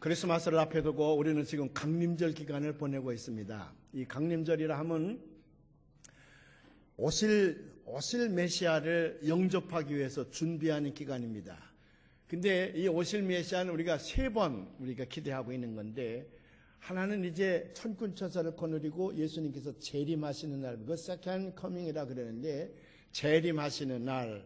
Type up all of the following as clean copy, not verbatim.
크리스마스를 앞에 두고 우리는 지금 강림절 기간을 보내고 있습니다. 이 강림절이라 하면 오실 메시아를 영접하기 위해서 준비하는 기간입니다. 근데 이 오실 메시아는 우리가 3번 우리가 기대하고 있는 건데, 하나는 이제 천군천사를 거느리고 예수님께서 재림하시는 날, 그 세컨드 커밍이라 그러는데, 재림하시는 날,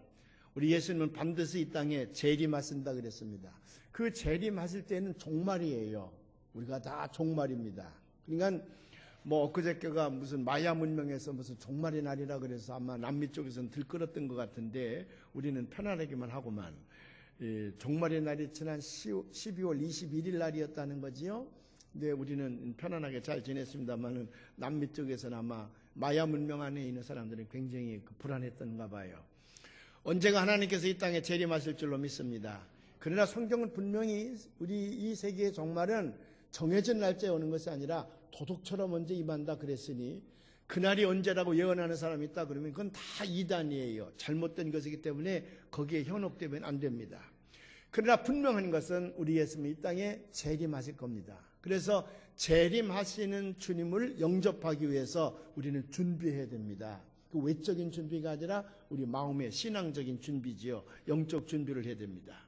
우리 예수님은 반드시 이 땅에 재림하신다 그랬습니다. 그 재림하실 때는 종말이에요. 우리가 다 종말입니다. 그러니까 엊그저께가 무슨 마야 문명에서 무슨 종말의 날이라 그래서 아마 남미 쪽에서는 들끓었던 것 같은데, 우리는 편안하기만 하고만, 종말의 날이 지난 12월 21일 날이었다는 거지요. 근데 우리는 편안하게 잘 지냈습니다만은 남미 쪽에서는 아마 마야 문명 안에 있는 사람들은 굉장히 불안했던가 봐요. 언제가 하나님께서 이 땅에 재림하실 줄로 믿습니다. 그러나 성경은 분명히 우리 이 세계의 종말은 정해진 날짜에 오는 것이 아니라 도둑처럼 언제 임한다 그랬으니, 그날이 언제라고 예언하는 사람이 있다 그러면 그건 다 이단이에요. 잘못된 것이기 때문에 거기에 현혹되면 안 됩니다. 그러나 분명한 것은 우리 예수님이 이 땅에 재림하실 겁니다. 그래서 재림하시는 주님을 영접하기 위해서 우리는 준비해야 됩니다. 그 외적인 준비가 아니라 우리 마음의 신앙적인 준비지요. 영적 준비를 해야 됩니다.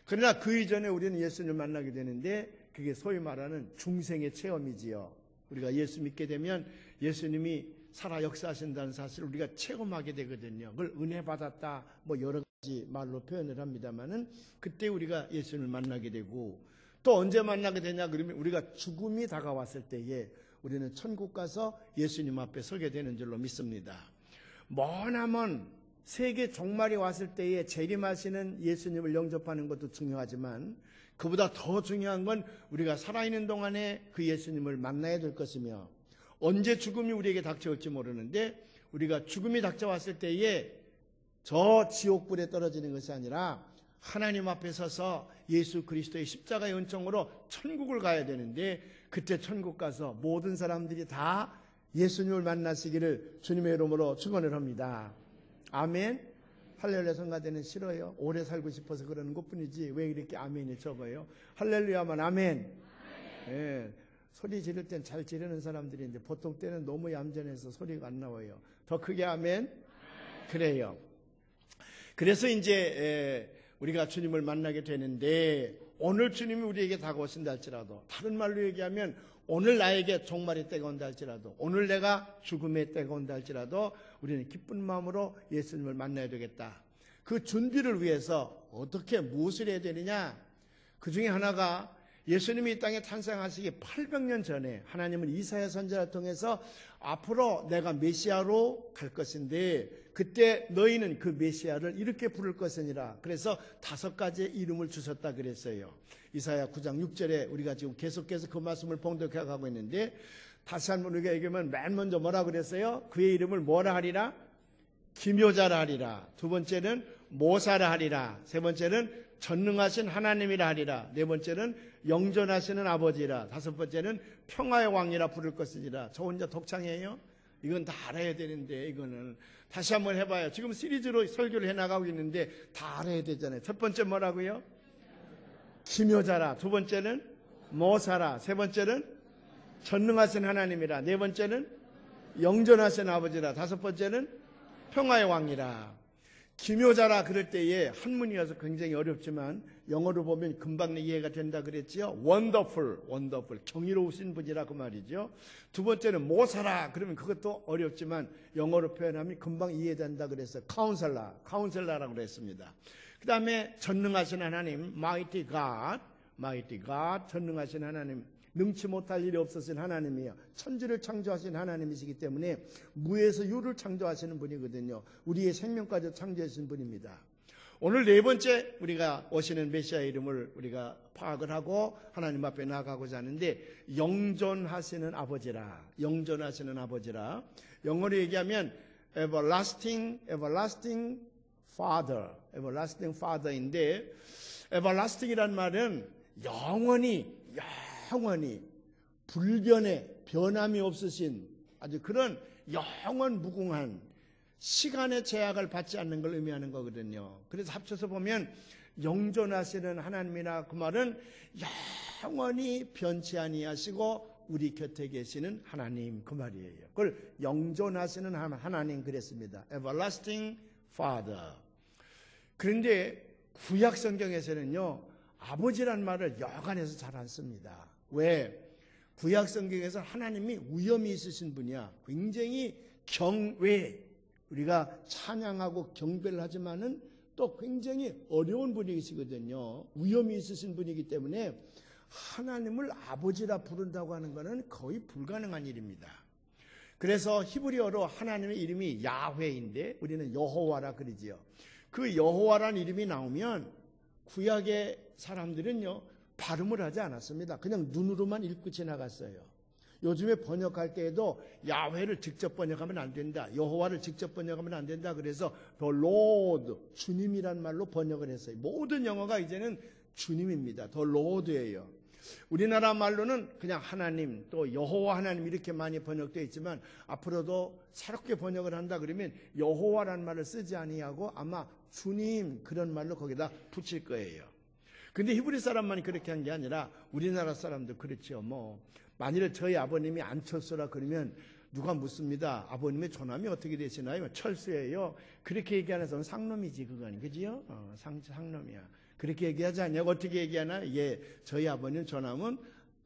그러나 그 이전에 우리는 예수님을 만나게 되는데, 그게 소위 말하는 중생의 체험이지요. 우리가 예수 믿게 되면 예수님이 살아 역사하신다는 사실을 우리가 체험하게 되거든요. 그걸 은혜 받았다 여러 가지 말로 표현을 합니다만은, 그때 우리가 예수님을 만나게 되고, 또 언제 만나게 되냐 그러면 우리가 죽음이 다가왔을 때에 우리는 천국 가서 예수님 앞에 서게 되는 줄로 믿습니다. 머나먼 세계 종말이 왔을 때에 재림하시는 예수님을 영접하는 것도 중요하지만, 그보다 더 중요한 건 우리가 살아있는 동안에 그 예수님을 만나야 될 것이며, 언제 죽음이 우리에게 닥쳐올지 모르는데, 우리가 죽음이 닥쳐왔을 때에 저 지옥불에 떨어지는 것이 아니라 하나님 앞에 서서 예수 그리스도의 십자가의 은총으로 천국을 가야 되는데, 그때 천국 가서 모든 사람들이 다 예수님을 만나시기를 주님의 이름으로 축원을 합니다. 아멘. 할렐루야 성가대는 싫어요. 오래 살고 싶어서 그러는 것뿐이지 왜 이렇게 아멘이 적어요? 할렐루야만 아멘. 예, 소리 지를 땐 잘 지르는 사람들이 이제 보통 때는 너무 얌전해서 소리가 안 나와요. 더 크게 아멘. 그래요. 그래서 이제 우리가 주님을 만나게 되는데, 오늘 주님이 우리에게 다가오신다 할지라도, 다른 말로 얘기하면 오늘 나에게 종말의 때가 온다 할지라도, 오늘 내가 죽음의 때가 온다 할지라도 우리는 기쁜 마음으로 예수님을 만나야 되겠다. 그 준비를 위해서 어떻게 무엇을 해야 되느냐? 그 중에 하나가, 예수님이 이 땅에 탄생하시기 800년 전에 하나님은 이사야 선지자를 통해서 앞으로 내가 메시아로 갈 것인데, 그때 너희는 그 메시아를 이렇게 부를 것이니라. 그래서 5가지의 이름을 주셨다 그랬어요. 이사야 9장 6절에 우리가 지금 계속해서 그 말씀을 봉독해 가고 있는데, 다시 한번 우리가 얘기하면 맨 먼저 뭐라 그랬어요? 그의 이름을 뭐라 하리라? 기묘자라 하리라. 두 번째는 모사라 하리라. 세 번째는 전능하신 하나님이라 하리라. 네 번째는 영존하시는 아버지라. 다섯 번째는 평화의 왕이라 부를 것이니라. 저 혼자 독창이에요? 이건 다 알아야 되는데, 이거는 다시 한번 해봐요. 지금 시리즈로 설교를 해나가고 있는데 다 알아야 되잖아요. 첫 번째 뭐라고요? 기묘자라. 두 번째는 모사라. 세 번째는 전능하신 하나님이라. 네 번째는 영존하신 아버지라. 다섯 번째는 평화의 왕이라. 기묘자라 그럴 때에 한문이어서 굉장히 어렵지만 영어로 보면 금방 이해가 된다 그랬지요. Wonderful, wonderful, 경이로우신 분이라 그 말이죠. 두 번째는 모사라 그러면 그것도 어렵지만 영어로 표현하면 금방 이해된다 그래서 카운셀러라고 그랬습니다. 그 다음에 전능하신 하나님, Mighty God, 전능하신 하나님, 능치 못할 일이 없으신 하나님이에요. 천지를 창조하신 하나님이시기 때문에 무에서 유를 창조하시는 분이거든요. 우리의 생명까지 창조하신 분입니다. 오늘 네 번째 우리가 오시는 메시아의 이름을 우리가 파악을 하고 하나님 앞에 나아가고자 하는데, 영존하시는 아버지라. 영존하시는 아버지라. 영어로 얘기하면 everlasting father인데, everlasting이란 말은 영원히 불변의 변함이 없으신 아주 그런 영원 무궁한 시간의 제약을 받지 않는 걸 의미하는 거거든요. 그래서 합쳐서 보면 영존하시는 하나님이라 그 말은 영원히 변치 아니하시고 우리 곁에 계시는 하나님 그 말이에요. 그걸 영존하시는 하나님 그랬습니다. Everlasting Father. 그런데 구약 성경에서는요, 아버지란 말을 여간해서 잘 안 씁니다. 왜? 구약 성경에서 하나님이 위엄이 있으신 분이야. 굉장히 경외, 우리가 찬양하고 경배를 하지만은 또 굉장히 어려운 분이시거든요. 위엄이 있으신 분이기 때문에 하나님을 아버지라 부른다고 하는 것은 거의 불가능한 일입니다. 그래서 히브리어로 하나님의 이름이 야훼인데 우리는 여호와라 그러지요. 그 여호와라는 이름이 나오면 구약의 사람들은요, 발음을 하지 않았습니다. 그냥 눈으로만 읽고 지나갔어요. 요즘에 번역할 때에도 야훼를 직접 번역하면 안 된다. 여호와를 직접 번역하면 안 된다. 그래서 The Lord, 주님이란 말로 번역을 했어요. 모든 영어가 이제는 주님입니다. The Lord예요. 우리나라 말로는 그냥 하나님, 또 여호와 하나님 이렇게 많이 번역되어 있지만 앞으로도 새롭게 번역을 한다 그러면 여호와라는 말을 쓰지 아니하고 아마 주님 그런 말로 거기다 붙일 거예요. 근데 히브리 사람만이 그렇게 한 게 아니라 우리나라 사람도 그렇죠. 뭐 만일에 저희 아버님이 안철수라 그러면 누가 묻습니다. 아버님의 조남이 어떻게 되시나요? 철수예요. 그렇게 얘기하는 사람은 상놈이지 그건. 그지요? 상놈이야. 그렇게 얘기하지 않냐고. 어떻게 얘기하나? 예, 저희 아버님 조남은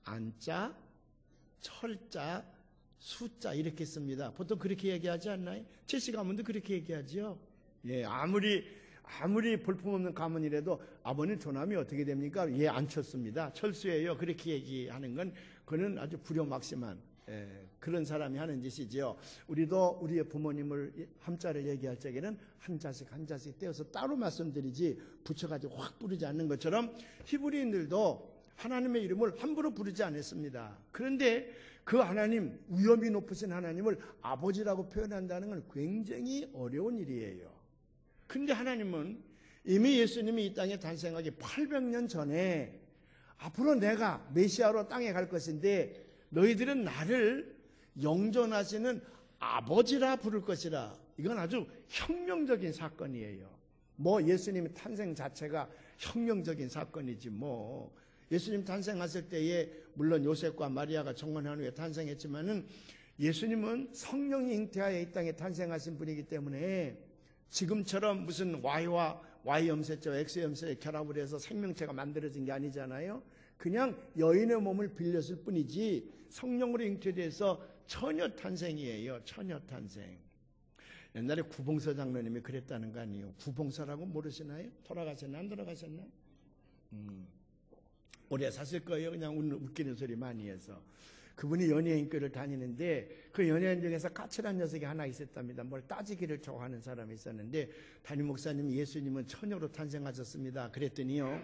안자, 철자, 숫자 이렇게 씁니다. 보통 그렇게 얘기하지 않나요? 최씨 가문도 그렇게 얘기하지요. 예, 아무리 볼품없는 가문이라도 아버님 조남이 어떻게 됩니까? 예, 안철수입니다. 철수예요. 그렇게 얘기하는 건 그는 아주 불효막심한 그런 사람이 하는 짓이지요. 우리도 우리의 부모님을 함자를 얘기할 적에는 한 자씩 떼어서 따로 말씀드리지 붙여가지고 확 부르지 않는 것처럼 히브리인들도 하나님의 이름을 함부로 부르지 않았습니다. 그런데 그 하나님, 위엄이 높으신 하나님을 아버지라고 표현한다는 건 굉장히 어려운 일이에요. 그런데 하나님은 이미 예수님이 이 땅에 탄생하기 800년 전에 앞으로 내가 메시아로 땅에 갈 것인데 너희들은 나를 영존하시는 아버지라 부를 것이라. 이건 아주 혁명적인 사건이에요. 뭐 예수님의 탄생 자체가 혁명적인 사건이지 뭐. 예수님 탄생하실 때에 물론 요셉과 마리아가 정혼한 후에 탄생했지만은 예수님은 성령이 잉태하여 이 땅에 탄생하신 분이기 때문에 지금처럼 무슨 Y와 Y 염세자와 X 염세의 결합을 해서 생명체가 만들어진 게 아니잖아요. 그냥 여인의 몸을 빌렸을 뿐이지 성령으로 잉태돼서 처녀 탄생이에요. 처녀 탄생. 옛날에 구봉서 장로님이 그랬다는 거 아니에요. 구봉서라고 모르시나요? 돌아가셨나 안 돌아가셨나? 오래 사실 거예요. 그냥 웃기는 소리 많이 해서. 그분이 연예인교를 다니는데 그 연예인 중에서 까칠한 녀석이 하나 있었답니다. 뭘 따지기를 좋아하는 사람이 있었는데 담임 목사님이 예수님은 처녀로 탄생하셨습니다. 그랬더니요.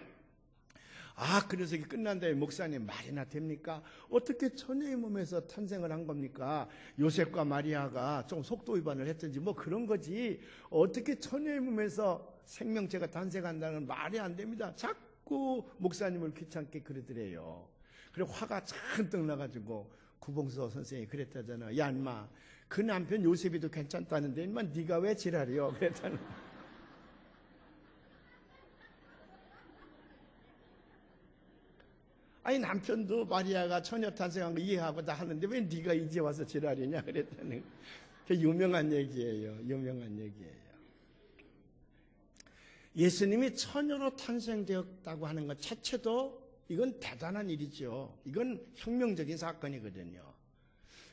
아, 그 녀석이 끝난 다음에 목사님 말이나 됩니까? 어떻게 처녀의 몸에서 탄생을 한 겁니까? 요셉과 마리아가 좀 속도 위반을 했든지 뭐 그런 거지. 어떻게 처녀의 몸에서 생명체가 탄생한다는 말이 안 됩니다. 자꾸 목사님을 귀찮게 그러더래요. 그래 화가 잔뜩 나가지고 구봉서 선생님이 그랬다잖아. 야 인마 그 남편 요셉이도 괜찮다는데 인마 네가 왜 지랄이요? 그랬다는. 아니 남편도 마리아가 처녀 탄생한 거 이해하고 다 하는데 왜 네가 이제 와서 지랄이냐 그랬다는. 그 유명한 얘기예요. 유명한 얘기예요. 예수님이 처녀로 탄생되었다고 하는 것 자체도 이건 대단한 일이죠. 이건 혁명적인 사건이거든요.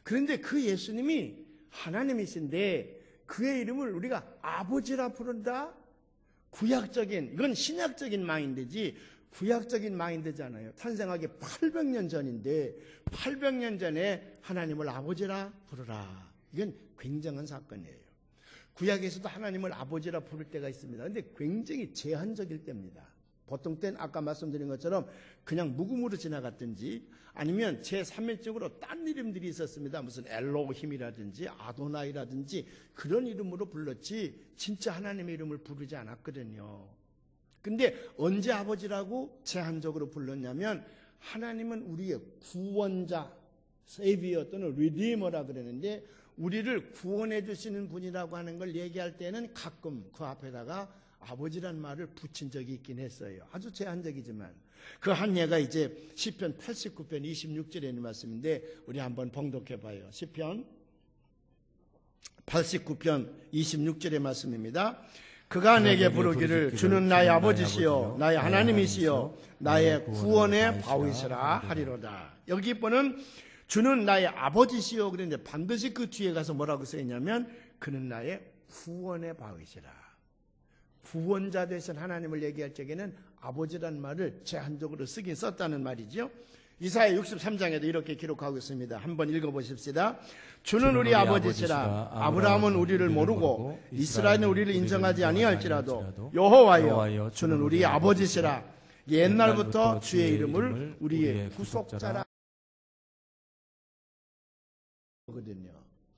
그런데 그 예수님이 하나님이신데 그의 이름을 우리가 아버지라 부른다? 구약적인, 이건 신약적인 마인드지 구약적인 마인드잖아요. 탄생하기 800년 전인데 800년 전에 하나님을 아버지라 부르라. 이건 굉장한 사건이에요. 구약에서도 하나님을 아버지라 부를 때가 있습니다. 그런데 굉장히 제한적일 때입니다. 보통 때는 아까 말씀드린 것처럼 그냥 묵음으로 지나갔든지 아니면 제3일적으로 딴 이름들이 있었습니다. 무슨 엘로힘이라든지 아도나이라든지 그런 이름으로 불렀지 진짜 하나님의 이름을 부르지 않았거든요. 근데 언제 아버지라고 제한적으로 불렀냐면 하나님은 우리의 구원자, 세비어 또는 리디머라 그러는데 우리를 구원해 주시는 분이라고 하는 걸 얘기할 때는 가끔 그 앞에다가 아버지란 말을 붙인 적이 있긴 했어요. 아주 제한적이지만 그 한 예가 이제 시편 89편 26절에 있는 말씀인데 우리 한번 봉독해 봐요. 시편 89편 26절의 말씀입니다. 그가 내게 부르기를 주는 나의 아버지시요 나의 하나님이시요 나의 구원의 바위시라 하리로다. 여기 보는 주는 나의 아버지시요 그런데 반드시 그 뒤에 가서 뭐라고 써있냐면 그는 나의 구원의 바위시라. 구원자 되신 하나님을 얘기할 적에는 아버지란 말을 제한적으로 쓰긴 썼다는 말이죠. 이사야 63장에도 이렇게 기록하고 있습니다. 한번 읽어보십시다. 주는 우리 아버지시라. 아브라함은 우리를 모르고 이스라엘은 우리를 인정하지 아니할지라도 여호와여 주는 우리 아버지시라. 옛날부터 주의 이름을 우리의 구속자라 거든요.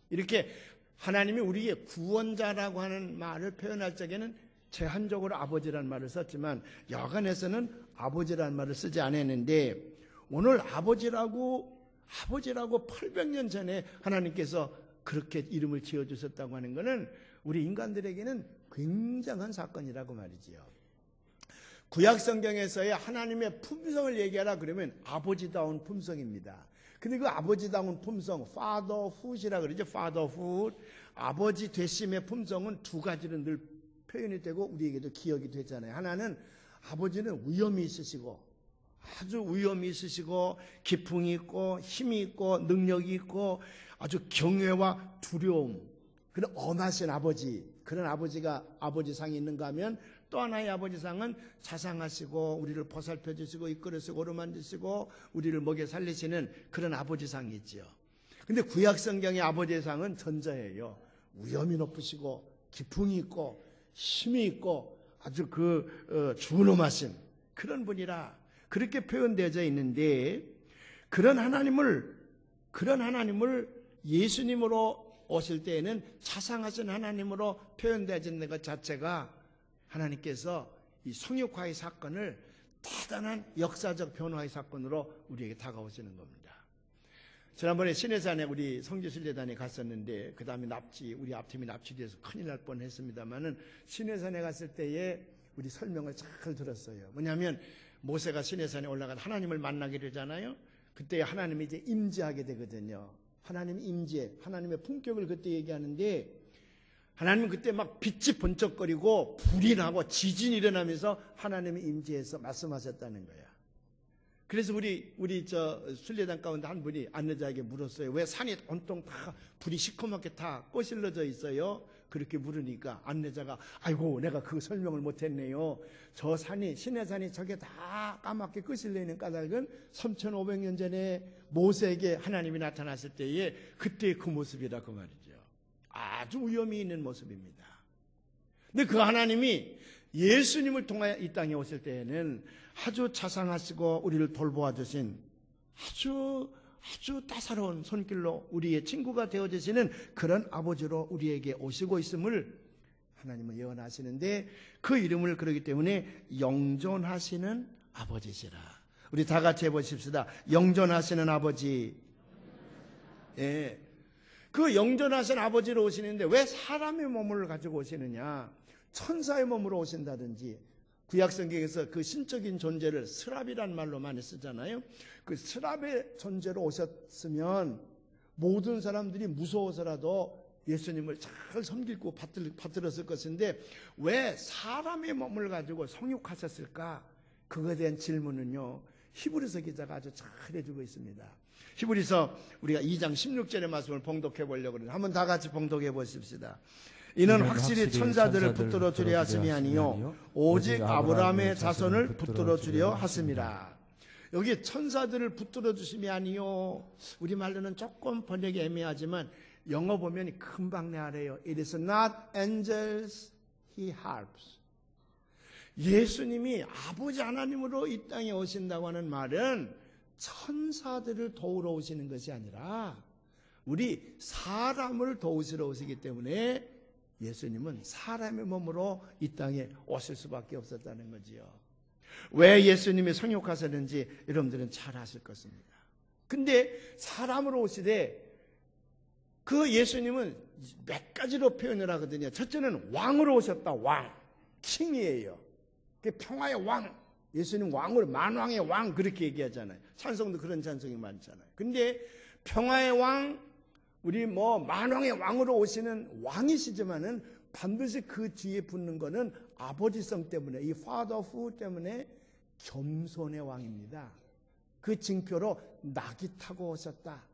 이렇게 하나님이 우리의 구원자라고 하는 말을 표현할 적에는 제한적으로 아버지란 말을 썼지만 여간에서는 아버지란 말을 쓰지 않았는데 오늘 아버지라고 800년 전에 하나님께서 그렇게 이름을 지어주셨다고 하는 것은 우리 인간들에게는 굉장한 사건이라고 말이지요. 구약 성경에서의 하나님의 품성을 얘기하라 그러면 아버지다운 품성입니다. 근데 그 아버지다운 품성, fatherhood이라 그러죠. fatherhood. 아버지 되심의 품성은 두 가지로 늘 표현이 되고 우리에게도 기억이 되잖아요. 하나는 아버지는 위엄이 있으시고 아주 위엄이 있으시고 기풍이 있고 힘이 있고 능력이 있고 아주 경외와 두려움 그런 엄하신 아버지, 그런 아버지가 아버지상이 있는가 하면 또 하나의 아버지상은 자상하시고 우리를 보살펴 주시고 이끌으시고 어루만지시고 우리를 먹여 살리시는 그런 아버지상이 있죠. 근데 구약 성경의 아버지상은 전자예요. 위엄이 높으시고 기풍이 있고 힘이 있고 아주 준엄하신 그런 분이라 그렇게 표현되어져 있는데 그런 하나님을 예수님으로 오실 때에는 자상하신 하나님으로 표현되어지는 것 자체가 하나님께서 이 성육화의 사건을 대단한 역사적 변화의 사건으로 우리에게 다가오시는 겁니다. 지난번에 신해산에 우리 성지순례단에 갔었는데 그 다음에 우리 앞팀이 납치돼서 큰일 날 뻔했습니다만은 신해산에 갔을 때에 우리 설명을 잘 들었어요. 뭐냐면 모세가 신해산에 올라가서 하나님을 만나게 되잖아요. 그때 하나님이 이제 임재하게 되거든요. 하나님이 임재, 하나님의 품격을 그때 얘기하는데 하나님은 그때 막 빛이 번쩍거리고 불이 나고 지진이 일어나면서 하나님이 임재해서 말씀하셨다는 거야. 그래서 우리 순례단 가운데 한 분이 안내자에게 물었어요. 왜 산이 온통 다 불이 시커멓게 다 꼬실러져 있어요? 그렇게 물으니까 안내자가 아이고 내가 그 설명을 못했네요. 저 산이 신해산이 저게 다 까맣게 끄실려 있는 까닭은 3500년 전에 모세에게 하나님이 나타났을 때에 그때의 그 모습이라 그 말이죠. 아주 위엄이 있는 모습입니다. 근데 그 하나님이 예수님을 통하여 이 땅에 오실 때에는 아주 자상하시고 우리를 돌보아 주신 아주 따사로운 손길로 우리의 친구가 되어주시는 그런 아버지로 우리에게 오시고 있음을 하나님은 예언하시는데 그 이름을 그러기 때문에 영존하시는 아버지시라. 우리 다 같이 해보십시다. 영존하시는 아버지. 예. 그 영존하신 아버지로 오시는데 왜 사람의 몸을 가지고 오시느냐? 천사의 몸으로 오신다든지 구약성경에서 그 신적인 존재를 스랍이란 말로 많이 쓰잖아요. 그 스랍의 존재로 오셨으면 모든 사람들이 무서워서라도 예수님을 잘 섬기고 받들었을 것인데 왜 사람의 몸을 가지고 성육하셨을까? 그거에 대한 질문은요. 히브리서 기자가 아주 잘 해주고 있습니다. 히브리서 우리가 2장 16절의 말씀을 봉독해 보려고 그러는데 한번 다 같이 봉독해 보십시다. 이는 확실히 천사들을 붙들어 주려 하심이 아니요 오직 아브라함의 자손을 붙들어 주려 하심이라. 여기 천사들을 붙들어 주심이 아니요, 우리말로는 조금 번역이 애매하지만 영어 보면 금방 내 알아요. It is not angels he helps. 예수님이 아버지 하나님으로 이 땅에 오신다고 하는 말은 천사들을 도우러 오시는 것이 아니라 우리 사람을 도우시러 오시기 때문에 예수님은 사람의 몸으로 이 땅에 오실 수밖에 없었다는 거지요. 왜 예수님이 성육하셨는지 여러분들은 잘 아실 것입니다. 근데 사람으로 오시되 그 예수님은 몇 가지로 표현을 하거든요. 첫째는 왕으로 오셨다. 왕. 킹이에요. 그 평화의 왕. 예수님 왕으로 만왕의 왕 그렇게 얘기하잖아요. 찬송도 그런 찬송이 많잖아요. 근데 평화의 왕, 우리 만왕의 왕으로 오시는 왕이시지만은 반드시 그 뒤에 붙는 거는 아버지성 때문에, 이 fatherhood 때문에 겸손의 왕입니다. 그 징표로 낙이 타고 오셨다.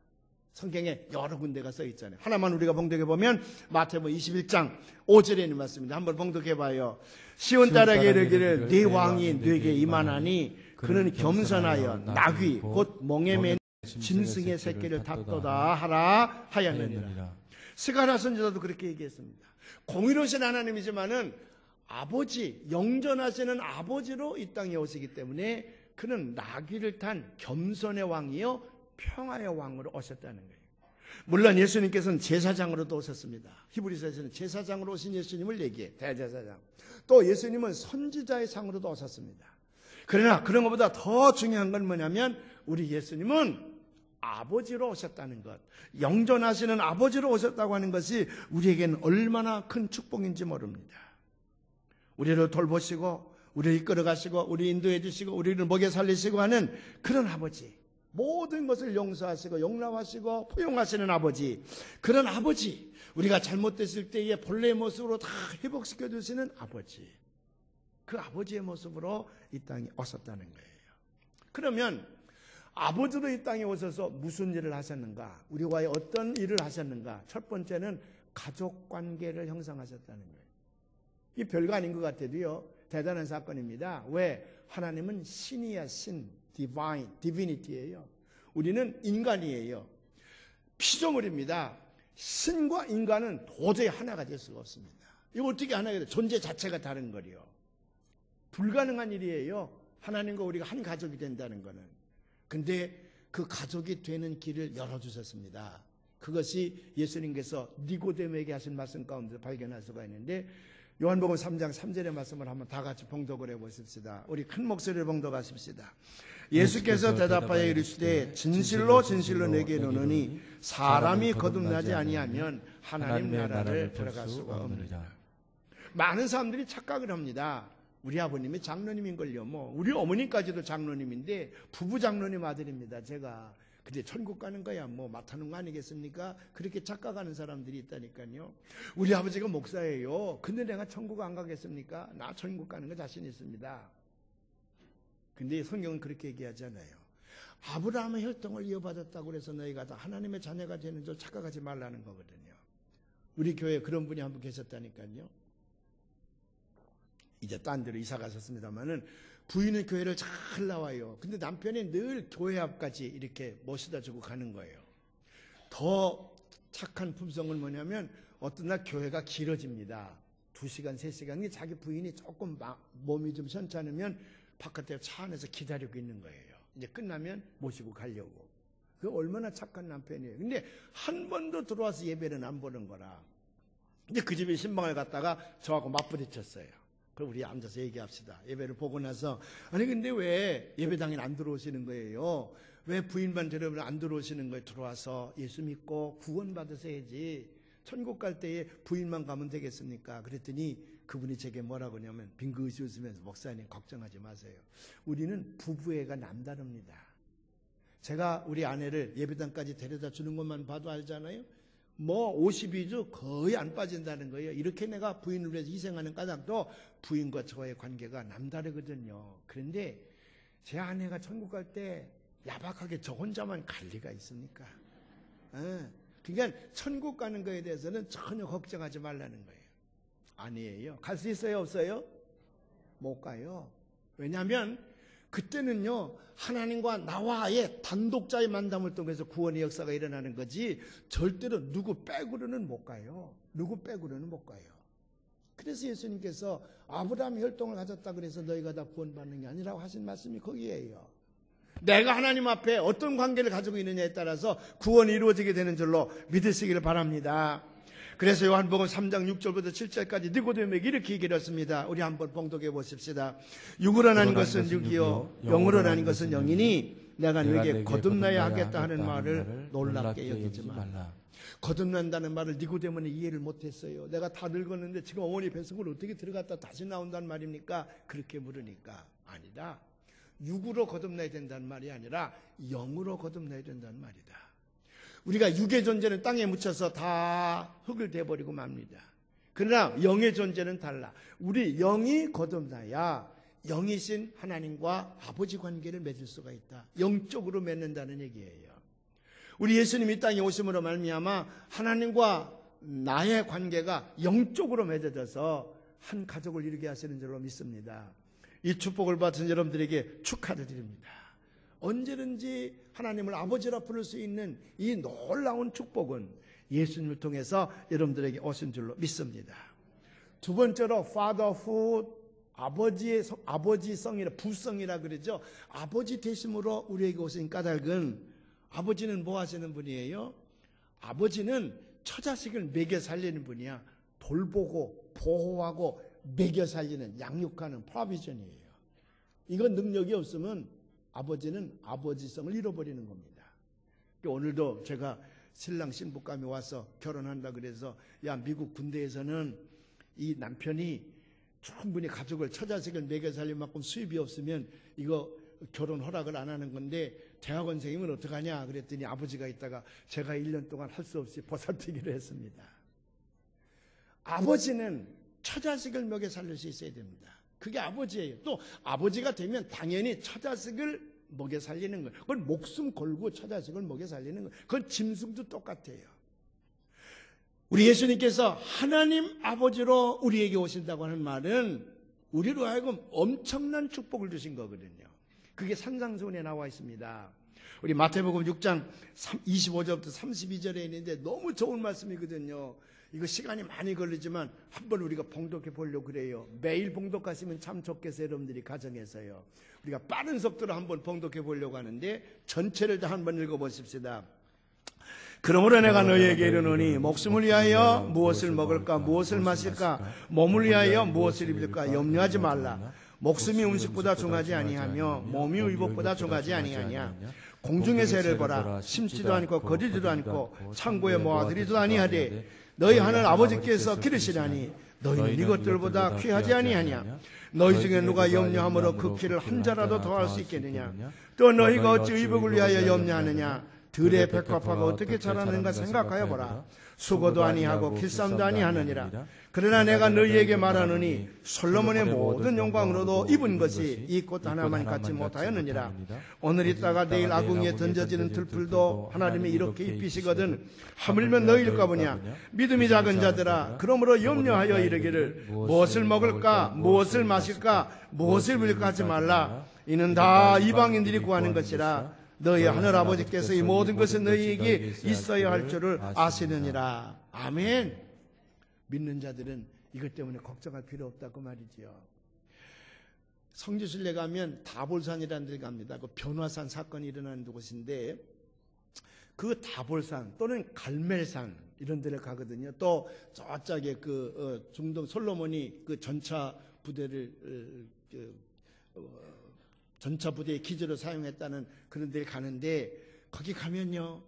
성경에 여러 군데가 써 있잖아요. 하나만 우리가 봉독해 보면 마태복음 21장 5절에 있는 말씀입니다. 한번 봉독해 봐요. 시온 딸에게 이르기를 네 왕이 네게 임하나니 그는 겸손하여 나귀 곧 멍에 맨 짐승의 새끼를 탔도다 하라 하였느니라. 스가랴 선지자도 그렇게 얘기했습니다. 공의로우신 하나님이지만은 아버지, 영전하시는 아버지로 이 땅에 오시기 때문에 그는 나귀를 탄 겸손의 왕이요 평화의 왕으로 오셨다는 거예요. 물론 예수님께서는 제사장으로도 오셨습니다. 히브리서에서는 제사장으로 오신 예수님을 얘기해, 대제사장. 또 예수님은 선지자의 상으로도 오셨습니다. 그러나 그런 것보다 더 중요한 건 뭐냐면 우리 예수님은 아버지로 오셨다는 것, 영전하시는 아버지로 오셨다고 하는 것이 우리에게는 얼마나 큰 축복인지 모릅니다. 우리를 돌보시고 우리를 이끌어 가시고 우리 인도해 주시고 우리를 먹여 살리시고 하는 그런 아버지, 모든 것을 용서하시고 용납하시고 포용하시는 아버지, 그런 아버지, 우리가 잘못됐을 때의 본래의 모습으로 다 회복시켜 주시는 아버지, 그 아버지의 모습으로 이 땅에 오셨다는 거예요. 그러면 아버지도 이 땅에 오셔서 무슨 일을 하셨는가, 우리와의 어떤 일을 하셨는가? 첫 번째는 가족관계를 형성하셨다는 거예요. 이 별거 아닌 것 같아도요 대단한 사건입니다. 왜? 하나님은 신이야, 신, 디비니티예요. 우리는 인간이에요. 피조물입니다. 신과 인간은 도저히 하나가 될 수가 없습니다. 이거 어떻게 하나가 돼요? 존재 자체가 다른 거리요. 불가능한 일이에요. 하나님과 우리가 한 가족이 된다는 거는. 근데 그 가족이 되는 길을 열어주셨습니다. 그것이 예수님께서 니고데모에게 하신 말씀 가운데 발견할 수가 있는데, 요한복음 3장 3절의 말씀을 한번 다 같이 봉독을 해보십시다. 우리 큰 목소리를 봉독하십시다. 예수께서 대답하여 이르시되 진실로 진실로 내게 이르노니 사람이 거듭나지 아니하면 하나님 나라를 들어갈 수가 없느니라. 많은 사람들이 착각을 합니다. 우리 아버님이 장로님인걸요. 우리 어머니까지도 장로님인데 부부 장로님 아들입니다. 제가. 근데 천국 가는 거야 맡아놓은 거 아니겠습니까? 그렇게 착각하는 사람들이 있다니까요. 우리 아버지가 목사예요. 근데 내가 천국 안 가겠습니까? 나 천국 가는 거 자신 있습니다. 근데 성경은 그렇게 얘기하잖아요. 아브라함의 혈통을 이어받았다고 해서 너희가 다 하나님의 자녀가 되는 줄 착각하지 말라는 거거든요. 우리 교회에 그런 분이 한 분 계셨다니까요. 이제 딴 데로 이사 가셨습니다만은 부인은 교회를 잘 나와요. 근데 남편이 늘 교회 앞까지 이렇게 모시다 주고 가는 거예요. 더 착한 품성은 뭐냐면 어떤 날 교회가 길어집니다. 2시간, 3시간이 자기 부인이 조금 몸이 좀 현찮으면 바깥에 차 안에서 기다리고 있는 거예요. 이제 끝나면 모시고 가려고. 그 얼마나 착한 남편이에요. 근데 한 번도 들어와서 예배는 안 보는 거라. 근데 그 집에 신방을 갔다가 저하고 맞부딪혔어요. 그럼 우리 앉아서 얘기합시다. 예배를 보고 나서 아니 근데 왜 예배당에 안 들어오시는 거예요? 왜 부인만 데려오면 안 들어오시는 거예요? 들어와서 예수 믿고 구원 받으셔야지. 천국 갈 때에 부인만 가면 되겠습니까? 그랬더니 그분이 제게 뭐라고 하냐면 빙긋이 웃으면서 목사님 걱정하지 마세요. 우리는 부부애가 남다릅니다. 제가 우리 아내를 예배당까지 데려다 주는 것만 봐도 알잖아요. 52주 거의 안 빠진다는 거예요. 이렇게 내가 부인을 위해서 희생하는 까닭도 부인과 저의 관계가 남다르거든요. 그런데 제 아내가 천국 갈 때 야박하게 저 혼자만 갈 리가 있습니까? 그러니까 천국 가는 거에 대해서는 전혀 걱정하지 말라는 거예요. 아니에요. 갈 수 있어요? 없어요? 못 가요. 왜냐하면 그때는요 하나님과 나와의 단독자의 만남을 통해서 구원의 역사가 일어나는 거지 절대로 누구 빼고는 못 가요. 누구 빼고는 못 가요. 그래서 예수님께서 아브라함 혈통을 가졌다 그래서 너희가 다 구원받는 게 아니라고 하신 말씀이 거기에요. 내가 하나님 앞에 어떤 관계를 가지고 있느냐에 따라서 구원이 이루어지게 되는 줄로 믿으시기를 바랍니다. 그래서 요한복음 3장 6절부터 7절까지 니고데모에게 이렇게 얘기를 했습니다. 우리 한번 봉독해 보십시다. 육으로 난 것은 육이요 영으로 난 것은 영이니 내가 너에게 거듭나야 하겠다 하는 말을 놀랍게 여기지 말라. 거듭난다는 말을 니고데모는 이해를 못했어요. 내가 다 늙었는데 지금 어머니 뱃속으로 어떻게 들어갔다 다시 나온다는 말입니까? 그렇게 물으니까 아니다. 육으로 거듭나야 된다는 말이 아니라 영으로 거듭나야 된다는 말이다. 우리가 육의 존재는 땅에 묻혀서 다 흙을 돼버리고 맙니다. 그러나 영의 존재는 달라. 우리 영이 거듭나야 영이신 하나님과 아버지 관계를 맺을 수가 있다. 영적으로 맺는다는 얘기예요. 우리 예수님이 이 땅에 오심으로 말미암아 하나님과 나의 관계가 영적으로 맺어져서 한 가족을 이루게 하시는 줄로 믿습니다. 이 축복을 받은 여러분들에게 축하를 드립니다. 언제든지 하나님을 아버지라 부를 수 있는 이 놀라운 축복은 예수님을 통해서 여러분들에게 오신 줄로 믿습니다. 두 번째로 fatherhood, 아버지성이라 부성이라 그러죠. 아버지 되심으로 우리에게 오신 까닭은 아버지는 뭐 하시는 분이에요? 아버지는 처자식을 먹여 살리는 분이야. 돌보고 보호하고 먹여 살리는 양육하는 프로비전이에요. 이건 능력이 없으면 아버지는 아버지성을 잃어버리는 겁니다. 오늘도 제가 신랑 신부감이 와서 결혼한다 그래서 야 미국 군대에서는 이 남편이 충분히 가족을 처자식을 먹여 살릴 만큼 수입이 없으면 이거 결혼 허락을 안 하는 건데 대학원생이면 어떡하냐 그랬더니 아버지가 있다가 제가 1년 동안 할 수 없이 보살피기로 했습니다. 아버지는 처자식을 먹여 살릴 수 있어야 됩니다. 그게 아버지예요. 또 아버지가 되면 당연히 처자식을 먹여 살리는 거예요. 그건 목숨 걸고 처자식을 먹여 살리는 거예요. 그건 짐승도 똑같아요. 우리 예수님께서 하나님 아버지로 우리에게 오신다고 하는 말은 우리로 하여금 엄청난 축복을 주신 거거든요. 그게 산상수훈에 나와 있습니다. 우리 마태복음 6장 25절부터 32절에 있는데 너무 좋은 말씀이거든요. 이거 시간이 많이 걸리지만 한번 우리가 봉독해 보려고 그래요. 매일 봉독하시면 참 좋겠어요. 여러분들이 가정에서요. 우리가 빠른 속도로 한번 봉독해 보려고 하는데 전체를 다 한번 읽어보십시다. 그러므로 내가 너희에게 이르노니 목숨을 위하여 무엇을 먹을까 무엇을 마실까 몸을 위하여 무엇을 입을까 염려하지 말라. 목숨이 음식보다 중하지 아니하며 몸이 의복보다 중하지 아니하냐. 공중의 새를 보라. 심지도 않고 거두지도 않고 창고에 모아들이도 아니하되 너희 하늘 아버지께서 기르시라니 너희는 이것들보다 귀하지 아니하냐. 너희 중에 누가 염려함으로 그 키를 한 자라도 더할 수 있겠느냐. 또 너희가 어찌 의복을 위하여 염려하느냐. 들의 백합화가 어떻게 자라는가 생각하여 보라. 수고도 아니하고 길쌈도 아니하느니라. 그러나 내가 너희에게 말하노니 솔로몬의 모든 영광으로도 입은 것이 이 꽃 하나만 갖지 못하였느니라. 오늘 있다가 내일 아궁이에 던져지는 들풀도 하나님이 이렇게 입히시거든 하물며 너희일까 보냐. 믿음이 작은 자들아 그러므로 염려하여 이르기를 무엇을 먹을까 무엇을 마실까 무엇을 입을까 하지 말라. 이는 다 이방인들이 구하는 것이라. 너희 하늘 아버지께서 이 모든 것은 너희에게 있어야 할 줄을 아시느니라. 아멘. 믿는 자들은 이것 때문에 걱정할 필요 없다고 말이지요. 성지순례 가면 다볼산이라는 데 갑니다. 그 변화산 사건이 일어나는 곳인데 그 다볼산 또는 갈멜산 이런 데를 가거든요. 또 저쪽에 그 중동 솔로몬이 그 전차 부대를 전차 부대의 기지로 사용했다는 그런 데를 가는데 거기 가면요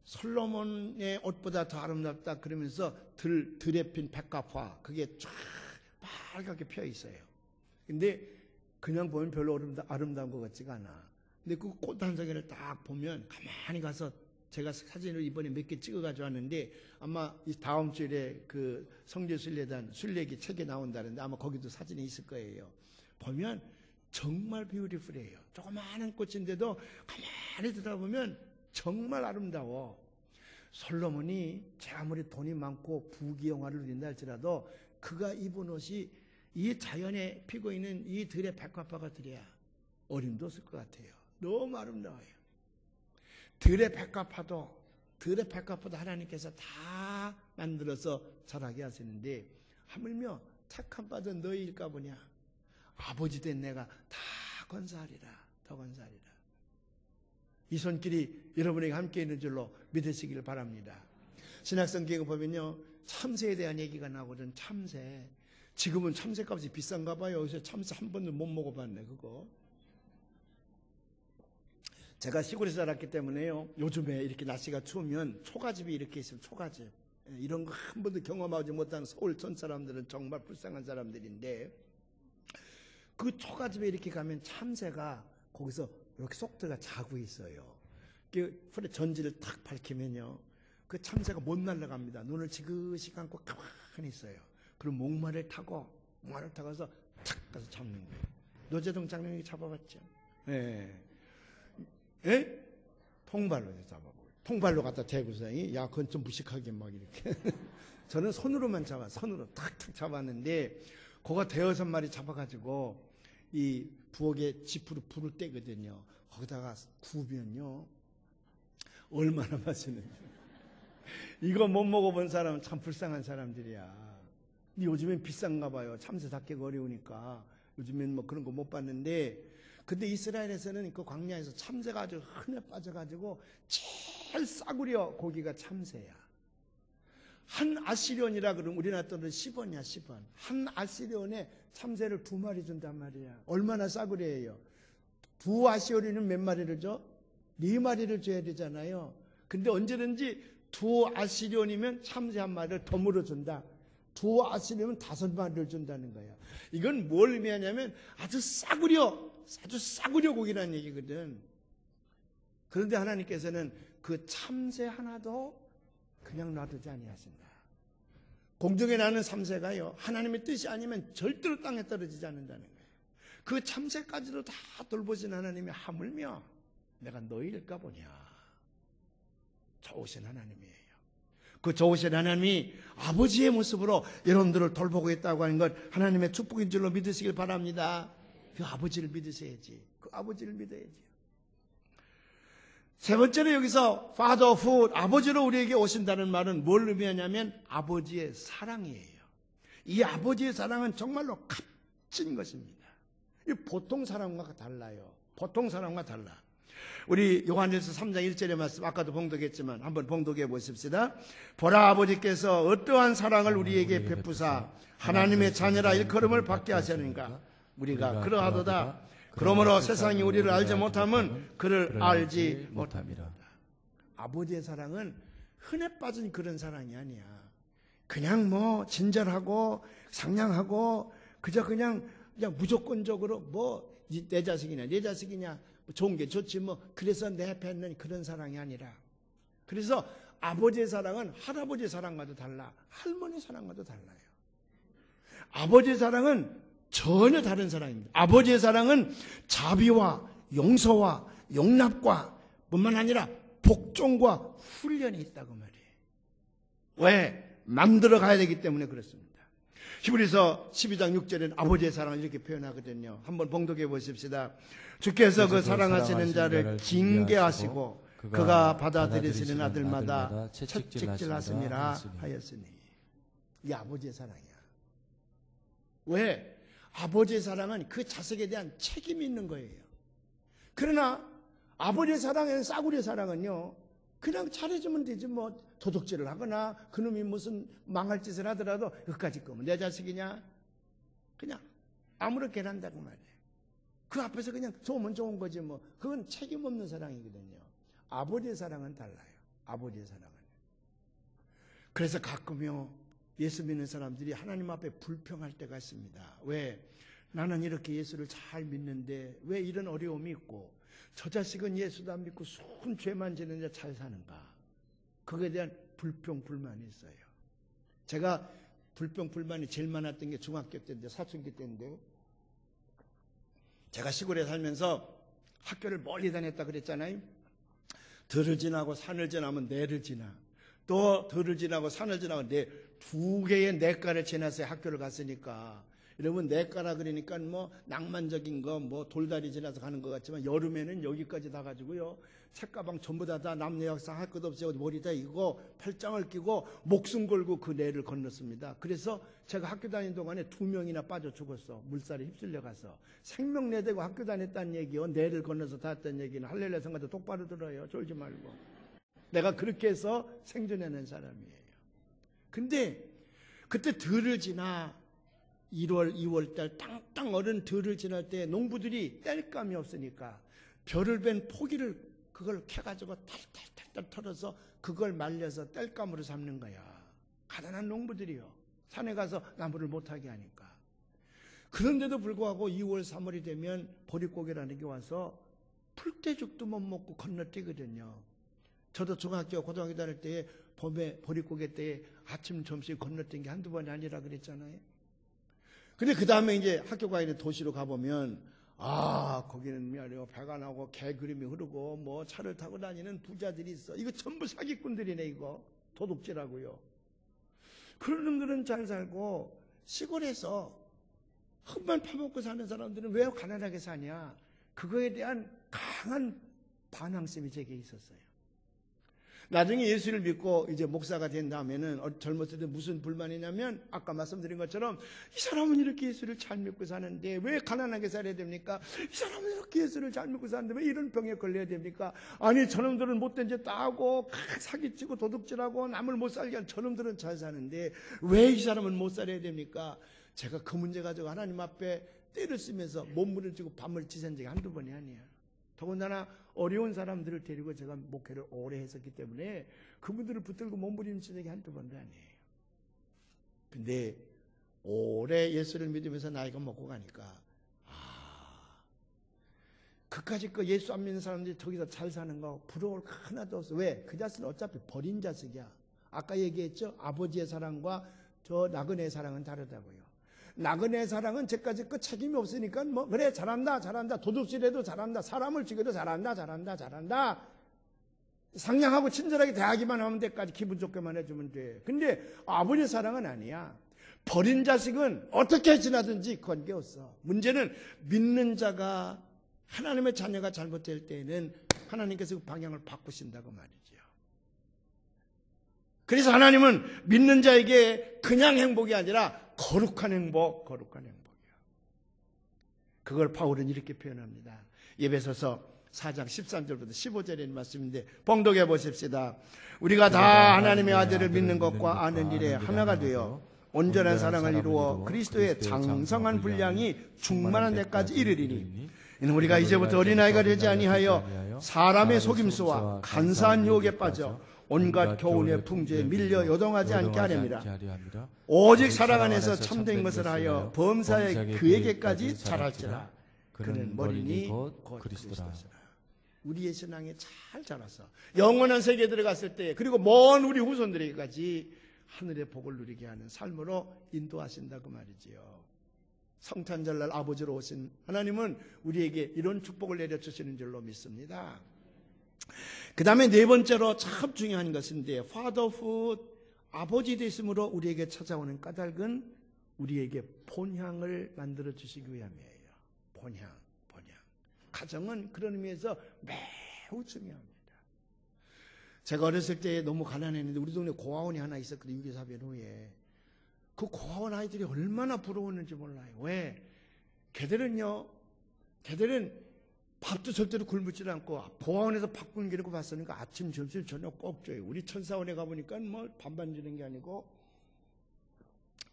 솔로몬의 옷보다 더 아름답다 그러면서 들에 핀 백합화 그게 쫙 빨갛게 펴 있어요. 근데 그냥 보면 별로 아름다운 것 같지가 않아. 근데 그 꽃 한 송이를 딱 보면 가만히 가서 제가 사진을 이번에 몇 개 찍어 가지고 왔는데 아마 이 다음 주일에 그 성지순례단 순례기 책에 나온다는데 아마 거기도 사진이 있을 거예요. 보면 정말 뷰티풀해요. 조그마한 꽃인데도 가만히 들여다보면 정말 아름다워. 솔로몬이 제 아무리 돈이 많고 부귀영화를 누린다 할지라도 그가 입은 옷이 이 자연에 피고 있는 이 들의 백합화가 들이야 어림도 없을 것 같아요. 너무 아름다워요. 들의 백합화도 하나님께서 다 만들어서 자라게 하시는데 하물며 착한 빠진 너희일까 보냐. 아버지 된 내가 다 건사하리라. 더 건사하리라. 이 손길이 여러분에게 함께 있는 줄로 믿으시길 바랍니다. 신약성경에 보면요 참새에 대한 얘기가 나오거든. 참새. 지금은 참새값이 비싼가 봐요. 요새 참새 한 번도 못 먹어봤네 그거. 제가 시골에서 자랐기 때문에요. 요즘에 이렇게 날씨가 추우면 초가집이 이렇게 있으면 초가집. 이런 거 한 번도 경험하지 못한 서울 전 사람들은 정말 불쌍한 사람들인데 그 초가집에 이렇게 가면 참새가 거기서 이렇게 쏙 들어가 자고 있어요. 그 풀에 전지를 탁 밝히면요. 그 참새가 못 날아갑니다. 눈을 지그시 감고 가만히 있어요. 그럼 목마를 타고서 탁 가서 잡는 거예요. 노재동 장로님이 잡아봤죠. 예. 예? 통발로 잡아보고. 통발로 갖다 대고서, 야, 그건 좀 무식하게 막 이렇게. 저는 손으로만 손으로 탁탁 잡았는데, 그거 대여섯 마리 잡아가지고, 이 부엌에 지프로 불을 떼거든요. 거기다가 구우면요. 얼마나 맛있는지. 이거 못 먹어본 사람은 참 불쌍한 사람들이야. 근데 요즘엔 비싼가 봐요. 참새 잡기가 어려우니까. 요즘엔 뭐 그런 거 못 봤는데, 근데 이스라엘에서는 그 광야에서 참새가 아주 흔해 빠져가지고 제일 싸구려 고기가 참새야. 한 아시리온이라 그러면 우리나라 돈은 10원이야, 10원. 한 아시리온에 참새를 2마리 준단 말이야. 얼마나 싸구려예요. 2아시리온이면 몇 마리를 줘? 4마리를 줘야 되잖아요. 근데 언제든지 2아시리온이면 참새 1마리를 더 물어준다. 2아시리온이면 5마리를 준다는 거야. 이건 뭘 의미하냐면 아주 싸구려 고기라는 얘기거든. 그런데 하나님께서는 그 참새 하나도 그냥 놔두지 아니하신다. 공중에 나는 참새가요, 하나님의 뜻이 아니면 절대로 땅에 떨어지지 않는다는 거예요. 그 참새까지도 다 돌보신 하나님이 하물며 내가 너희일까 보냐. 좋으신 하나님이에요. 그 좋으신 하나님이 아버지의 모습으로 여러분들을 돌보고 있다고 하는 것 하나님의 축복인 줄로 믿으시길 바랍니다. 그 아버지를 믿으셔야지. 그 아버지를 믿어야지. 세 번째로 여기서 fatherhood, 아버지로 우리에게 오신다는 말은 뭘 의미하냐면 아버지의 사랑이에요. 이 아버지의 사랑은 정말로 값진 것입니다. 이 보통 사랑과 달라요. 보통 사랑과 달라. 우리 요한일서 3장 1절의 말씀 아까도 봉독했지만 한번 봉독해 보십시다. 보라, 아버지께서 어떠한 사랑을 우리에게 베푸사 하나님의 자녀라 일컬음을 받게 하셨는가. 우리가 그러하도다. 그러므로 세상이 우리를 알지 못하면 그를 알지 못합니다. 아버지의 사랑은 흔해 빠진 그런 사랑이 아니야. 그냥 뭐 친절하고 상냥하고 그냥 무조건적으로 뭐 내 자식이냐 좋은 게 좋지 뭐 그래서 내 뱉는 그런 사랑이 아니라, 그래서 아버지의 사랑은 할아버지 사랑과도 달라. 할머니 사랑과도 달라요. 아버지의 사랑은 전혀 다른 사랑입니다. 아버지의 사랑은 자비와 용서와 용납과 뿐만 아니라 복종과 훈련이 있다고 말이에요. 왜? 만들어 가야 되기 때문에 그렇습니다. 히브리서 12장 6절에는 아버지의 사랑을 이렇게 표현하거든요. 한번 봉독해 보십시다. 주께서 그 사랑하시는 자를 징계하시고 그가 받아들이시는 아들마다 채찍질하시니라 하였으니. 이 아버지의 사랑이야. 왜? 아버지의 사랑은 그 자식에 대한 책임이 있는 거예요. 그러나 아버지의 사랑에는 싸구려 사랑은요, 그냥 잘해주면 되지 뭐 도둑질을 하거나 그놈이 무슨 망할 짓을 하더라도 그까짓 거면 내 자식이냐? 그냥 아무렇게나 한다고 말이에요. 그 앞에서 그냥 좋으면 좋은 거지 뭐. 그건 책임 없는 사랑이거든요. 아버지의 사랑은 달라요. 아버지의 사랑은. 그래서 가끔요 예수 믿는 사람들이 하나님 앞에 불평할 때가 있습니다. 왜? 나는 이렇게 예수를 잘 믿는데 왜 이런 어려움이 있고 저 자식은 예수도 안 믿고 순 죄만 지는데 잘 사는가? 거기에 대한 불평, 불만이 있어요. 제가 불평, 불만이 제일 많았던 게 중학교 때인데, 사춘기 때인데, 제가 시골에 살면서 학교를 멀리 다녔다 그랬잖아요. 들을 지나고 산을 지나면 내를 지나, 또 들을 지나고 산을 지나고 두 개의 내과를 지나서 학교를 갔으니까, 여러분 내과라 그러니까 뭐 낭만적인 거 뭐 돌다리 지나서 가는 것 같지만 여름에는 여기까지 다 가지고요, 책가방 전부 다 남녀 학생 할 것 없이 머리다 이고 팔짱을 끼고 목숨 걸고 그 내를 건넜습니다. 그래서 제가 학교 다니는 동안에 2명이나 빠져 죽었어. 물살에 휩쓸려 가서. 생명 내대고 학교 다녔다는 얘기요, 내를 건너서 다 했다는 얘기는 할렐루야 성가도 똑바로 들어요. 쫄지 말고. 내가 그렇게 해서 생존해낸 사람이에요. 근데 그때 들을 지나 1월, 2월달 땅땅 얼은 들을 지날 때 농부들이 뗄감이 없으니까 벼를 벤 포기를 그걸 캐가지고 탈탈탈탈 털어서 그걸 말려서 땔감으로 삶는 거야. 가난한 농부들이요. 산에 가서 나무를 못하게 하니까. 그런데도 불구하고 2월, 3월이 되면 보릿고개라는 게 와서 풀떼죽도 못 먹고 건너뛰거든요. 저도 중학교, 고등학교 다닐 때에 봄에 보릿고개 때에 아침, 점심 건너뛴 게 한두 번이 아니라 그랬잖아요. 근데 그 다음에 이제 학교가 있는 도시로 가보면, 거기는 말이요, 배가 나고 개 그림이 흐르고 뭐 차를 타고 다니는 부자들이 있어. 이거 전부 사기꾼들이네, 이거. 도둑질하고요. 그런 놈들은 잘 살고, 시골에서 흙만 파먹고 사는 사람들은 왜 가난하게 사냐? 그거에 대한 강한 반항심이 제게 있었어요. 나중에 예수를 믿고 이제 목사가 된 다음에는 젊었을 때 무슨 불만이냐면, 아까 말씀드린 것처럼 이 사람은 이렇게 예수를 잘 믿고 사는데 왜 가난하게 살아야 됩니까? 이 사람은 이렇게 예수를 잘 믿고 사는데 왜 이런 병에 걸려야 됩니까? 아니, 저놈들은 못된 짓 다 하고 사기치고 도둑질하고 남을 못 살게 한 저놈들은 잘 사는데 왜 이 사람은 못 살아야 됩니까? 제가 그 문제 가지고 하나님 앞에 때를 쓰면서 몸부림을 치고 밤을 지샌 적이 한두 번이 아니에요. 더군다나 어려운 사람들을 데리고 제가 목회를 오래 했었기 때문에 그분들을 붙들고 몸부림친 적이 한두 번도 아니에요. 근데 오래 예수를 믿으면서 나이가 먹고 가니까 그까짓 거 예수 안 믿는 사람들이 저기서 잘 사는 거 부러울 거 하나도 없어. 왜? 그 자식은 어차피 버린 자식이야. 아까 얘기했죠? 아버지의 사랑과 저 나그네의 사랑은 다르다고요. 나그네의 사랑은 제까지 그 책임이 없으니까 뭐 그래 잘한다 도둑질해도 잘한다, 사람을 죽여도 잘한다 상냥하고 친절하게 대하기만 하면 돼까지 기분 좋게만 해주면 돼. 근데 아버지의 사랑은 아니야. 버린 자식은 어떻게 지나든지 관계없어. 문제는 믿는 자가, 하나님의 자녀가 잘못될 때에는 하나님께서 그 방향을 바꾸신다고 말이죠. 그래서 하나님은 믿는 자에게 그냥 행복이 아니라 거룩한 행복이야. 그걸 바울은 이렇게 표현합니다. 에베소서 4장 13절부터 15절에 있는 말씀인데 봉독해 보십시다. 우리가 다 하나님의 아들을 믿는 것과 아는 일에 하나가 되어 온전한 사랑을 이루어 그리스도의 장성한 분량이 충만한 데까지 이르리니, 이는 우리가 이제부터 어린아이가 되지 아니하여 사람의 속임수와 간사한 유혹에 빠져 온갖 교훈의 풍조에 밀려 요동하지 않게 하렵니다. 오직 사랑 안에서 참된 것을 하여 범사에 그에게까지 자랄지라. 그는 머리니 곧 그리스도라. 우리의 신앙에 잘 자라서 영원한 세계에 들어갔을 때, 그리고 먼 우리 후손들에게까지 하늘의 복을 누리게 하는 삶으로 인도하신다고 말이지요. 성탄절날 아버지로 오신 하나님은 우리에게 이런 축복을 내려주시는 줄로 믿습니다. 그 다음에 네 번째로 참 중요한 것인데, fatherhood, 아버지 되심으로 우리에게 찾아오는 까닭은 우리에게 본향을 만들어 주시기 위함이에요. 본향. 가정은 그런 의미에서 매우 중요합니다. 제가 어렸을 때 너무 가난했는데 우리 동네 고아원이 하나 있었거든요. 유교사변 후에. 그 고아원 아이들이 얼마나 부러웠는지 몰라요. 왜? 걔들은 밥도 절대로 굶지를 않고 고아원에서 밥 굶기려고 봤으니까 아침, 점심, 저녁 꼭 줘요. 우리 천사원에 가보니까 뭐 반반 주는 게 아니고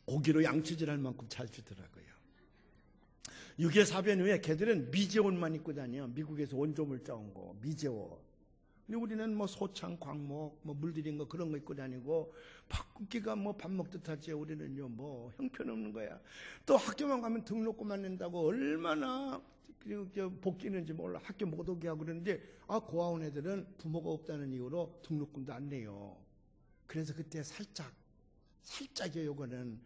고기로 양치질할 만큼 잘 주더라고요. 6.25 사변 후에 걔들은 미제옷만 입고 다녀. 미국에서 원조물 짜온 거, 미제옷. 근데 우리는 뭐 소창, 광목, 뭐 물들인 거 그런 거 입고 다니고, 밥 굶기가 뭐 밥 먹듯 하지. 우리는요, 뭐 형편없는 거야. 또 학교만 가면 등록금만 낸다고 얼마나 복 끼는지 몰라. 학교 못 오게 하고 그러는데, 고아원 애들은 부모가 없다는 이유로 등록금도 안 내요. 그래서 그때 살짝이요, 요거는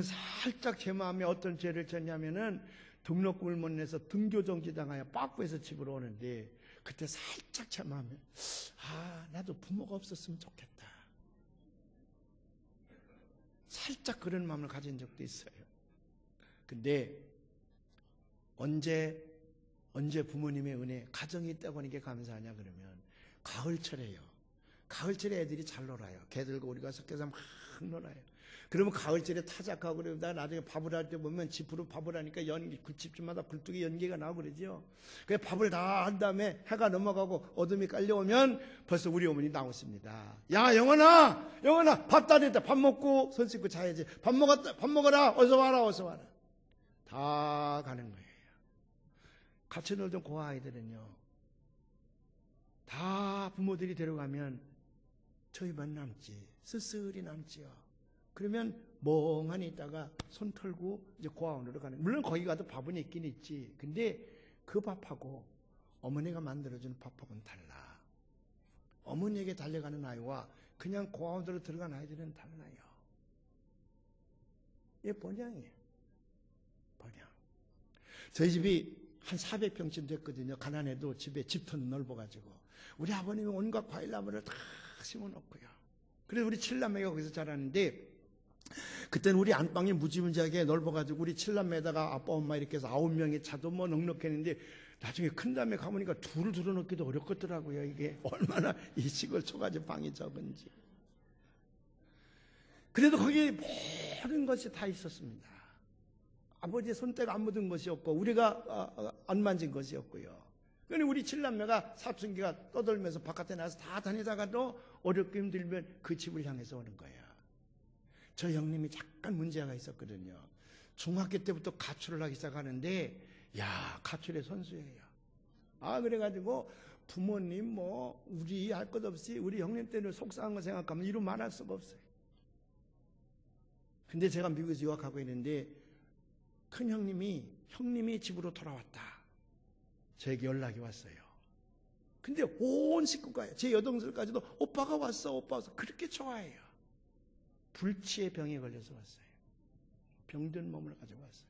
살짝 제 마음에 어떤 죄를 졌냐면은 등록금을 못 내서 등교정지 당하여 빠꾸에서 집으로 오는데, 그때 살짝 제 마음에 나도 부모가 없었으면 좋겠다. 살짝 그런 마음을 가진 적도 있어요. 근데 언제 부모님의 은혜, 가정이 있다고 하는 게 감사하냐 그러면 가을철에요. 가을철에 애들이 잘 놀아요. 걔들과 우리가 섞여서 막 놀아요. 그러면 가을철에 타작하고 그러다 나중에 밥을 할 때 보면 집으로 밥을 하니까 그 집집마다 굴뚝에 연기가 나고 그러죠. 그래서 밥을 다 한 다음에 해가 넘어가고 어둠이 깔려오면 벌써 우리 어머니 나오십니다. 야, 영원아, 밥 다 됐다. 밥 먹고 손 씻고 자야지. 밥 먹어라. 어서 와라. 다 가는 거예요. 같이 놀던 고아아이들은요, 다 부모들이 데려가면 저희만 남지, 쓸쓸히 남지요. 그러면 멍하니 있다가 손 털고 이제 고아원으로 가는. 물론 거기 가도 밥은 있긴 있지. 근데 그 밥하고 어머니가 만들어주는 밥하고는 달라. 어머니에게 달려가는 아이와 그냥 고아원으로 들어간 아이들은 달라요. 이게 본향이에요. 본향. 저희 집이 한 400평쯤 됐거든요. 가난해도 집에 집터는 넓어가지고. 우리 아버님이 온갖 과일나무를 다 심어놓고요. 그래서 우리 7남매가 거기서 자라는데, 그때는 우리 안방이 무지무지하게 넓어가지고 우리 7남매에다가 아빠 엄마 이렇게 해서 9명이 차도 뭐 넉넉했는데, 나중에 큰 남매 가보니까 둘을 들어놓기도 어렵겠더라고요. 이게 얼마나 이 시골 초가집 방이 적은지. 그래도 거기 모든 것이 다 있었습니다. 아버지의 손때가 안 묻은 것이 없고 우리가 안 만진 것이 없고요. 그러니 우리 7남매가 사춘기가 떠돌면서 바깥에 나가서 다 다니다가도 어렵게 힘들면 그 집을 향해서 오는 거예요. 저 형님이 잠깐 문제가 있었거든요. 중학교 때부터 가출을 하기 시작하는데, 야, 가출의 선수예요. 그래가지고 부모님 뭐 우리 할 것 없이 우리 형님 때는 속상한 거 생각하면 이루 말할 수가 없어요. 근데 제가 미국에서 유학하고 있는데 큰 형님이 집으로 돌아왔다. 저에게 연락이 왔어요. 근데 온 식구가, 제 여동생까지도 오빠가 왔어, 오빠 왔어. 그렇게 좋아해요. 불치의 병에 걸려서 왔어요. 병든 몸을 가지고 왔어요.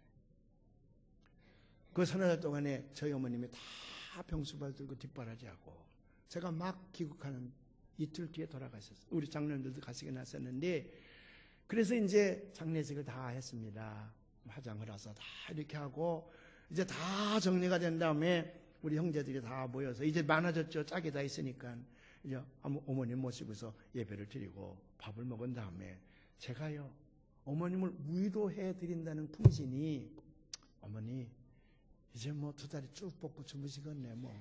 그 서너 달 동안에 저희 어머님이 다 병수발 들고 뒷바라지하고, 제가 막 귀국하는 이틀 뒤에 돌아가셨어요. 우리 장로님들도 가시게 났었는데, 그래서 이제 장례식을 다 했습니다. 화장을 해서 다 이렇게 하고 이제 다 정리가 된 다음에 우리 형제들이 다 모여서, 이제 많아졌죠. 짝이 다 있으니까 이제 어머님 모시고서 예배를 드리고 밥을 먹은 다음에 제가요, 어머님을 위로해 드린다는 풍신이, 어머니 이제 뭐 2다리 쭉 뻗고 주무시겠네 뭐.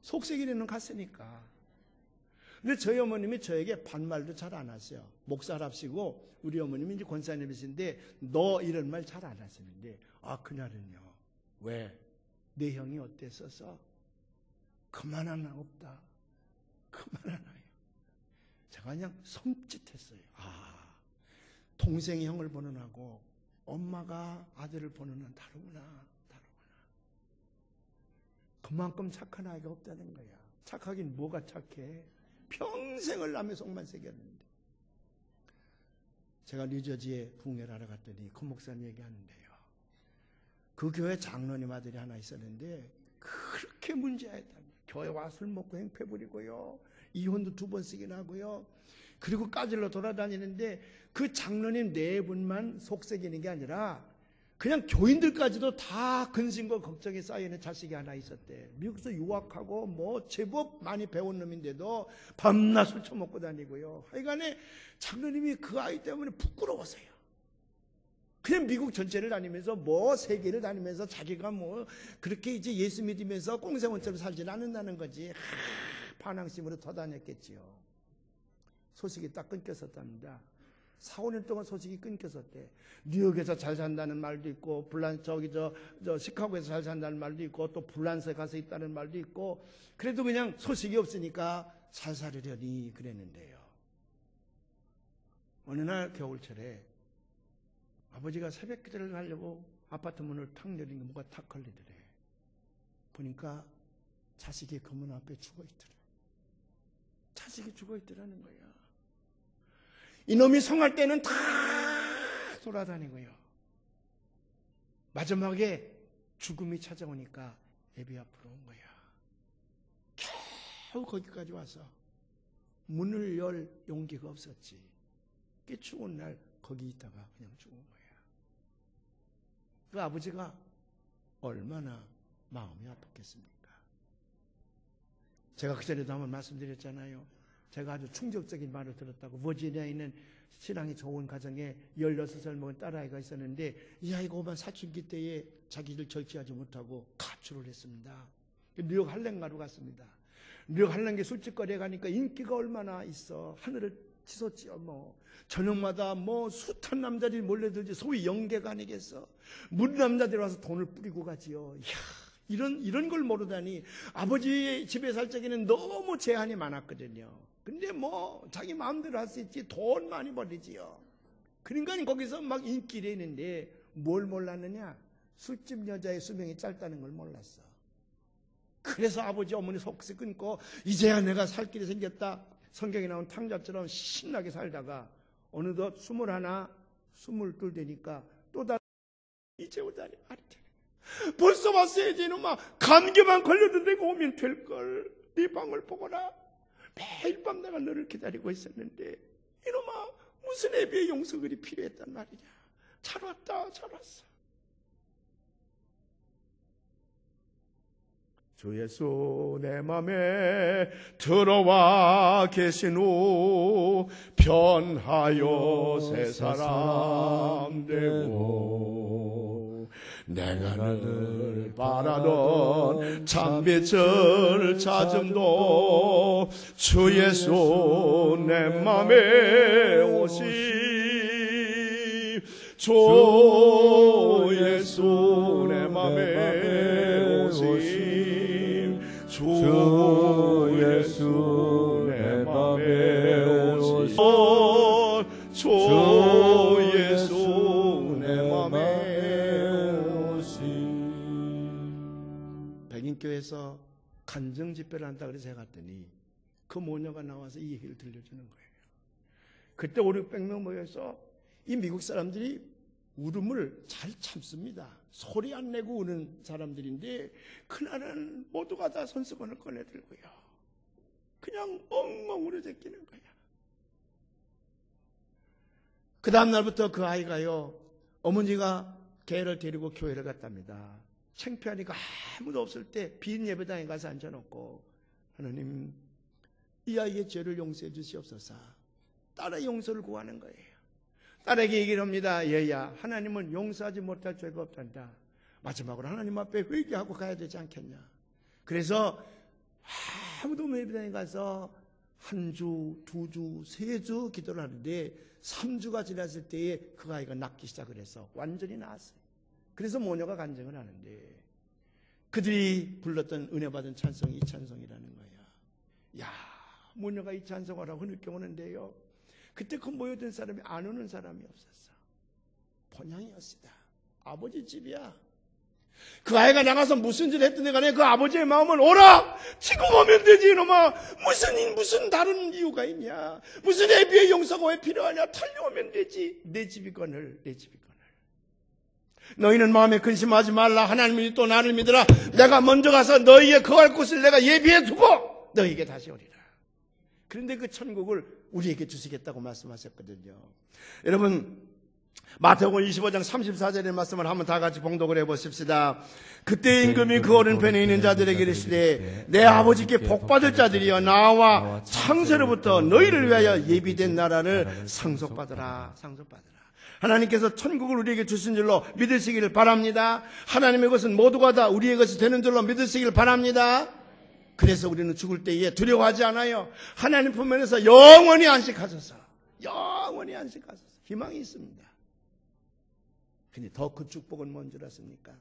속썩이는 갔으니까. 근데 저희 어머님이 저에게 반말도 잘 안 하세요. 목사랍시고 우리 어머님이 이제 권사님이신데 너 이런 말 잘 안 하시는데, 그날은요. 왜? 내 형이 어땠어서? 그만 하나 없다. 그만 하나요. 제가 그냥 섬찟했어요. 동생이 형을 보는 하고 엄마가 아들을 보는 건 다르구나. 그만큼 착한 아이가 없다는 거야. 착하긴 뭐가 착해. 평생을 남의 속만 새겼는데. 제가 뉴저지에 부흥회를 하러 갔더니 그 목사님 얘기하는데요. 그 교회 장로님 아들이 하나 있었는데 그렇게 문제였다니. 교회 와 술 먹고 행패 부리고요. 이혼도 2번씩이나 하고요. 그리고 까질러 돌아다니는데 그 장로님 4분만 속썩이는 게 아니라 그냥 교인들까지도 다 근심과 걱정이 쌓여있는 자식이 하나 있었대. 미국에서 유학하고 뭐 제법 많이 배운 놈인데도 밤낮 술 처먹고 다니고요. 하여간에 장로님이 그 아이 때문에 부끄러워서요. 그냥 미국 전체를 다니면서 뭐 세계를 다니면서 자기가 뭐 그렇게 이제 예수 믿으면서 꽁생원처럼 살지는 않는다는 거지. 반항심으로 터다녔겠지요. 소식이 딱 끊겼었답니다. 4, 5년 동안 소식이 끊겼었대. 뉴욕에서 잘 산다는 말도 있고, 시카고에서 잘 산다는 말도 있고, 또 불란서에 가서 있다는 말도 있고, 그래도 그냥 소식이 없으니까 잘 살으려니 그랬는데요. 어느 날 겨울철에 아버지가 새벽 기도를 가려고 아파트 문을 탁 열린 게 뭐가 탁 걸리더래. 보니까 자식이 검은 앞에 죽어있더래. 자식이 죽어있더라는 거야. 이놈이 성할 때는 다 돌아다니고요. 마지막에 죽음이 찾아오니까 애비 앞으로 온 거야. 겨우 거기까지 와서 문을 열 용기가 없었지. 꽤 추운 날 거기 있다가 그냥 죽은 거야. 그 아버지가 얼마나 마음이 아팠겠습니까? 제가 그전에도 한번 말씀드렸잖아요. 제가 아주 충격적인 말을 들었다고. 버지니아에 있는 신앙이 좋은 가정에 16살 먹은 딸아이가 있었는데 이 아이가 오만 사춘기 때에 자기를 절제하지 못하고 가출을 했습니다. 뉴욕 할렘가로 갔습니다. 뉴욕 할렘게 술집거리에 가니까 인기가 얼마나 있어. 하늘을 치솟지요. 뭐 저녁마다 뭐 숱한 남자들이 몰려들지. 소위 영계가 아니겠어. 무리 남자들이 와서 돈을 뿌리고 가지요. 이야, 이런 걸 모르다니. 아버지 집에 살 적에는 너무 제한이 많았거든요. 근데 뭐 자기 마음대로 할 수 있지. 돈 많이 벌리지요. 그러니까 거기서 막 인기를 했는데 뭘 몰랐느냐? 술집 여자의 수명이 짧다는 걸 몰랐어. 그래서 아버지 어머니 속세 끊고 이제야 내가 살 길이 생겼다. 성경에 나온 탕자처럼 신나게 살다가 어느덧 21, 22 되니까 또 다른 이제 오다니 말이 돼. 벌써 왔어야지 이놈아. 감기만 걸려도 내가 오면 될걸. 네 방을 보거라. 매일 밤 내가 너를 기다리고 있었는데 이놈아 무슨 애비의 용서 그리 필요했단 말이냐. 잘 왔다 잘 왔어. 주 예수 내 맘에 들어와 계신 후 편하여 새 사람 되고 내가 늘 바라던 참빛을 찾음도 주 예수 내 맘에 오심 주 예수 내 맘에 오심 주 예수 내 맘에 오심 주 예수 내 맘에 오심. 백인교회에서 간증 집회를 한다 그래서 제가 갔더니 그 모녀가 나와서 이 얘기를 들려주는 거예요. 그때 500~600명 모여서 이 미국 사람들이 울음을 잘 참습니다. 소리 안 내고 우는 사람들인데 그날은 모두가 다 손수건을 꺼내들고요. 그냥 엉엉 울어 제끼는 거야. 그 다음 날부터 그 아이가요. 어머니가 걔를 데리고 교회를 갔답니다. 창피하니까 아무도 없을 때 빈 예배당에 가서 앉아놓고 하나님 이 아이의 죄를 용서해 주시옵소서. 딸의 용서를 구하는 거예요. 딸에게 얘기를 합니다. 얘야 하나님은 용서하지 못할 죄가 없단다. 마지막으로 하나님 앞에 회개하고 가야 되지 않겠냐. 그래서 아무도 없는 예배당에 가서 한 주, 2주, 3주 기도를 하는데 3주가 지났을 때에 그 아이가 낫기 시작을 해서 완전히 나았어요. 그래서 모녀가 간증을 하는데 그들이 불렀던 은혜 받은 찬송이 이 찬송이라는 거야. 야, 모녀가 이 찬송을 하고 느껴오는데요. 그때 그 모여든 사람이 안 오는 사람이 없었어. 본향이었습니다. 아버지 집이야. 그 아이가 나가서 무슨 짓을 했든 간에 그 아버지의 마음은 오라! 지금 오면 되지 이놈아. 무슨 다른 이유가 있냐. 무슨 애비의 용서가 왜 필요하냐. 달려오면 되지. 내 집이거늘. 너희는 마음에 근심하지 말라. 하나님이 또 나를 믿으라. 내가 먼저 가서 너희의 거할 곳을 내가 예비해 두고 너희에게 다시 오리라. 그런데 그 천국을 우리에게 주시겠다고 말씀하셨거든요. 여러분 마태복음 25장 34절의 말씀을 한번 다 같이 봉독을 해보십시다. 그때 임금이 그 오른편에 있는 자들에게 이르시되 내 아버지께 복받을 자들이여 나와 창세로부터 너희를 위하여 예비된 나라를 상속받으라. 하나님께서 천국을 우리에게 주신 줄로 믿으시기를 바랍니다. 하나님의 것은 모두가 다 우리의 것이 되는 줄로 믿으시기를 바랍니다. 그래서 우리는 죽을 때에 두려워하지 않아요. 하나님 품에서 영원히 안식하소서. 희망이 있습니다. 근데 더 그 축복은 뭔 줄 아십니까?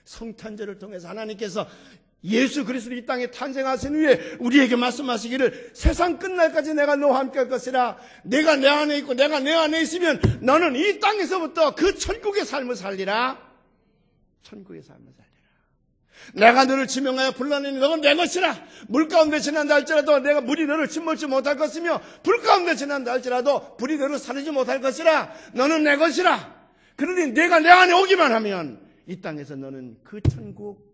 성탄절을 통해서 하나님께서 예수 그리스도 이 땅에 탄생하신 후에 우리에게 말씀하시기를 세상 끝날까지 내가 너와 함께 할 것이라. 내가 내 안에 있고 내가 내 안에 있으면 너는 이 땅에서부터 그 천국의 삶을 살리라. 내가 너를 지명하여 불러내니 너는 내 것이라. 물 가운데 지난다 할지라도 내가 물이 너를 침몰치 못할 것이며 불 가운데 지난다 할지라도 불이 너를 사르지 못할 것이라. 너는 내 것이라. 그러니 내가 내 안에 오기만 하면 이 땅에서 너는 그 천국,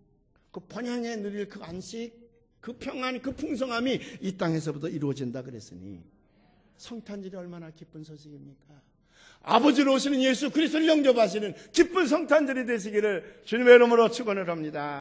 그 번향에 누릴 그 안식, 그 평안, 그 풍성함이 이 땅에서부터 이루어진다 그랬으니 성탄절이 얼마나 기쁜 소식입니까? 아버지로 오시는 예수 그리스도를 영접하시는 기쁜 성탄절이 되시기를 주님의 이름으로 축원을 합니다.